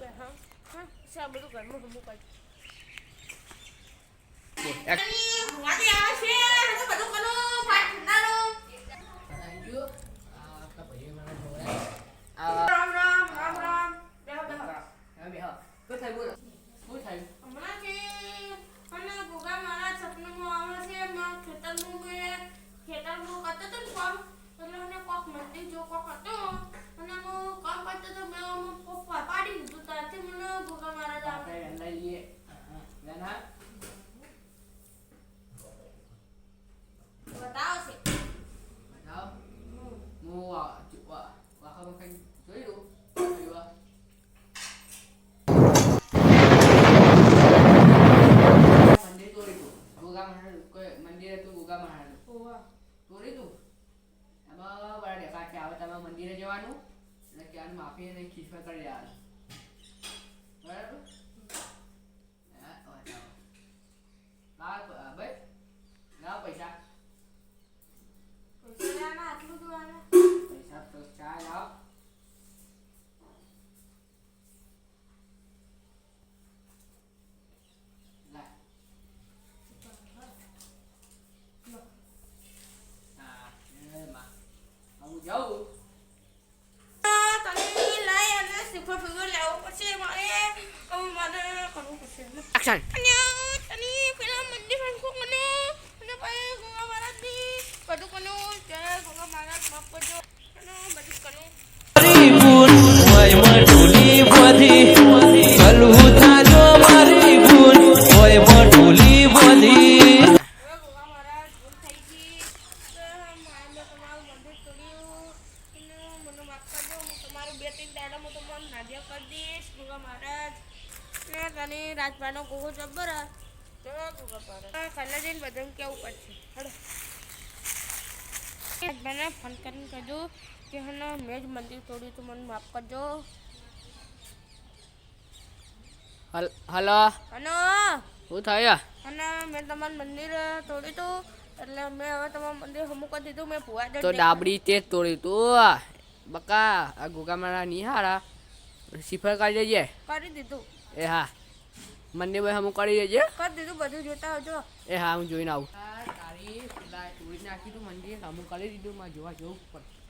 હા હા સા બધું ઘરમાં હમું કાઢ રામ રામ રામ રામ બેહો બેહો હમણાં કે અને ગોગા મારા સપનામાં આવે છે માં ખેતરમાં મેં ખેતરમાં કરતો તો કામ એટલે મને કોક મંદિર જો કોક હતો અને હું કામ કરતો તો મેં પપ્પા પાડી દીધું ત્યારથી મને ગોગા મારા આપણે લઈ લઈએ લેના બતાવો છે બતાવ હું વાખામાં કઈ જોઈ લઉં મંદિર તોડી તું ગોગા મહારાજ કોઈ મંદિર હતું ગોગા મહારાજ તોડી તું એમાં બરાબર દેખા કે આવે તમે મંદિરે જવાનું અને ક્યાં માફી અને ખીચવા કરી દેવાનું બરાબર ભાઈ ના પૈસા આટલું જોવાના પૈસા તો ચા લાવ હું જાઉં એક્શન રાજપાનો ગોગો જબ્બર કલા જઈને બધાને કેવું પડશે રાજપાને ફોન કરીને કહેજો કે હને મેં જ મંદિર તોડ્યું તો મને માફ કરજો હલો હલો શું થયું અને મેં તમારું મંદિર તોડ્યું હતું એટલે મેં હવે તમારું મંદિર હમું કરી દીધું મેં ભુવા તો ડાબડી તે જ તોડ્યું તું બકા આ ગોગા મારા નહીં હારા સિફર કરી દેજે કરી દીધું એ હા મંદિર ભાઈ હમું કરી દેજે કરી દીધું બધું જોતા આવજો એ હા હું જોઈને આવું તારી તોડી નાખી તું મંદિર હમું કરી દીધું મારે જોવા જવું પડે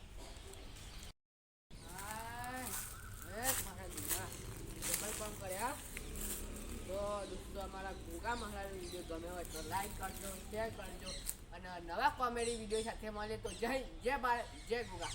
પણ કર્યા તો દોસ્તો અમારા ગોગા મહારાજ વિડીયો ગમે હોય તો લાઈક કરજો શેર કરજો અને નવા કોમેડી વિડીયો સાથે મળે તો જય જય ભારત જય ગોગા